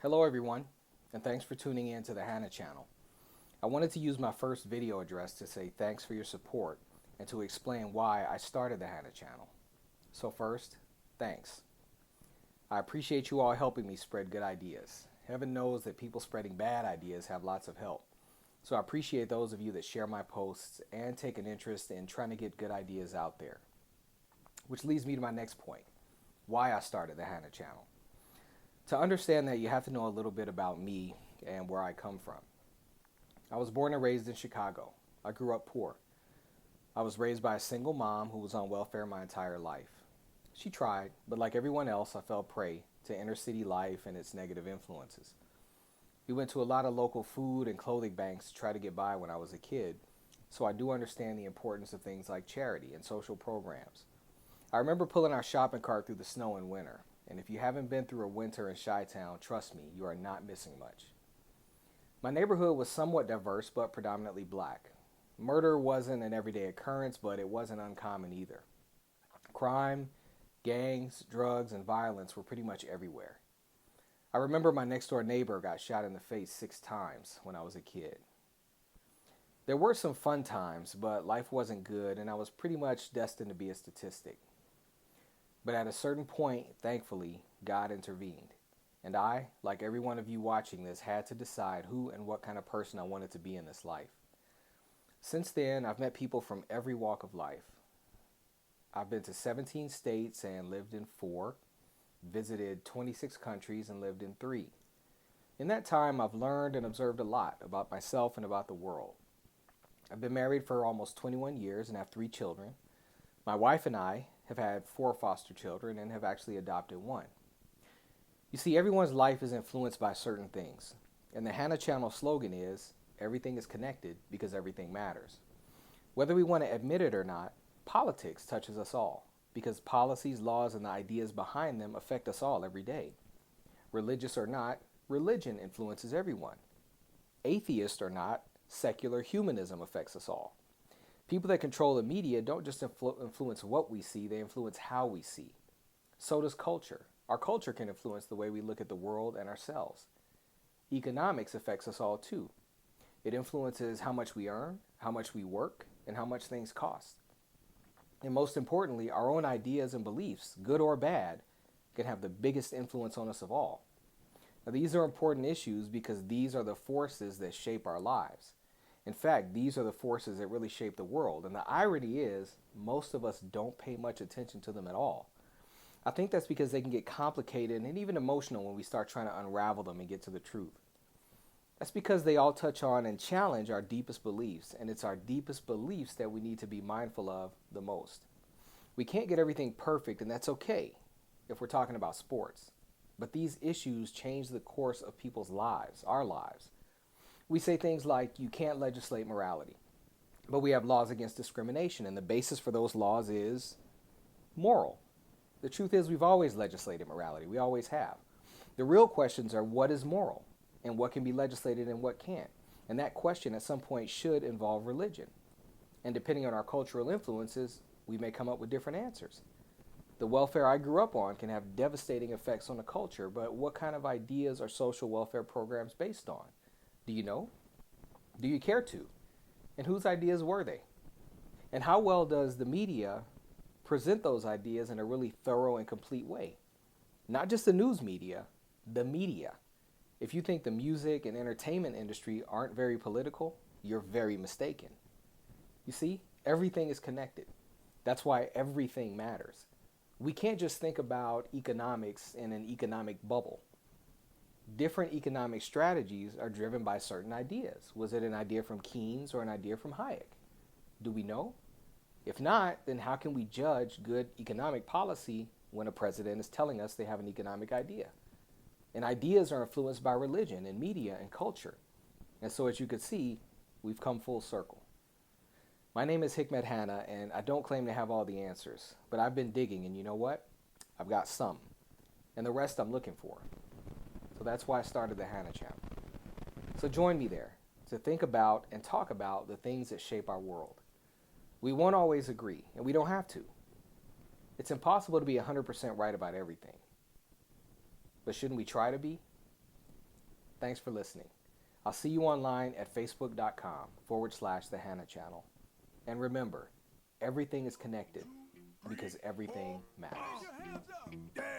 Hello everyone, and thanks for tuning in to the Hanna Channel. I wanted to use my first video address to say thanks for your support and to explain why I started the Hanna Channel. So first, thanks. I appreciate you all helping me spread good ideas. Heaven knows that people spreading bad ideas have lots of help. So I appreciate those of you that share my posts and take an interest in trying to get good ideas out there. Which leads me to my next point, why I started the Hanna Channel. To understand that, you have to know a little bit about me and where I come from. I was born and raised in Chicago. I grew up poor. I was raised by a single mom who was on welfare my entire life. She tried, but like everyone else, I fell prey to inner city life and its negative influences. We went to a lot of local food and clothing banks to try to get by when I was a kid, so I do understand the importance of things like charity and social programs. I remember pulling our shopping cart through the snow in winter. And if you haven't been through a winter in Chi-Town, trust me, you are not missing much. My neighborhood was somewhat diverse, but predominantly black. Murder wasn't an everyday occurrence, but it wasn't uncommon either. Crime, gangs, drugs, and violence were pretty much everywhere. I remember my next door neighbor got shot in the face 6 times when I was a kid. There were some fun times, but life wasn't good, and I was pretty much destined to be a statistic. But at a certain point, thankfully, God intervened. And I, like every one of you watching this, had to decide who and what kind of person I wanted to be in this life. Since then, I've met people from every walk of life. I've been to 17 states and lived in 4, visited 26 countries and lived in 3. In that time, I've learned and observed a lot about myself and about the world. I've been married for almost 21 years and have 3 children. My wife and I have had 4 foster children and have actually adopted 1. You see, everyone's life is influenced by certain things. And the Hanna Channel slogan is, everything is connected because everything matters. Whether we want to admit it or not, politics touches us all because policies, laws, and the ideas behind them affect us all every day. Religious or not, religion influences everyone. Atheist or not, secular humanism affects us all. People that control the media don't just influence what we see, they influence how we see. So does culture. Our culture can influence the way we look at the world and ourselves. Economics affects us all too. It influences how much we earn, how much we work, and how much things cost. And most importantly, our own ideas and beliefs, good or bad, can have the biggest influence on us of all. Now, these are important issues because these are the forces that shape our lives. In fact, these are the forces that really shape the world. And the irony is, most of us don't pay much attention to them at all. I think that's because they can get complicated and even emotional when we start trying to unravel them and get to the truth. That's because they all touch on and challenge our deepest beliefs, and it's our deepest beliefs that we need to be mindful of the most. We can't get everything perfect, and that's okay if we're talking about sports. But these issues change the course of people's lives, our lives. We say things like, you can't legislate morality, but we have laws against discrimination, and the basis for those laws is moral. The truth is, we've always legislated morality. We always have. The real questions are, what is moral, and what can be legislated and what can't? And that question at some point should involve religion. And depending on our cultural influences, we may come up with different answers. The welfare I grew up on can have devastating effects on the culture, but what kind of ideas are social welfare programs based on? Do you know? Do you care to? And whose ideas were they? And how well does the media present those ideas in a really thorough and complete way? Not just the news media, the media. If you think the music and entertainment industry aren't very political, you're very mistaken. You see, everything is connected. That's why everything matters. We can't just think about economics in an economic bubble. Different economic strategies are driven by certain ideas. Was it an idea from Keynes or an idea from Hayek? Do we know? If not, then how can we judge good economic policy when a president is telling us they have an economic idea? And ideas are influenced by religion and media and culture. And so as you can see, we've come full circle. My name is Hikmet Hanna, and I don't claim to have all the answers, but I've been digging, and you know what? I've got some. And the rest I'm looking for. So that's why I started the Hanna Channel. So join me there to think about and talk about the things that shape our world. We won't always agree, and we don't have to. It's impossible to be 100% right about everything. But shouldn't we try to be? Thanks for listening. I'll see you online at facebook.com/The Hanna Channel. And remember, everything is connected because everything matters. Yeah.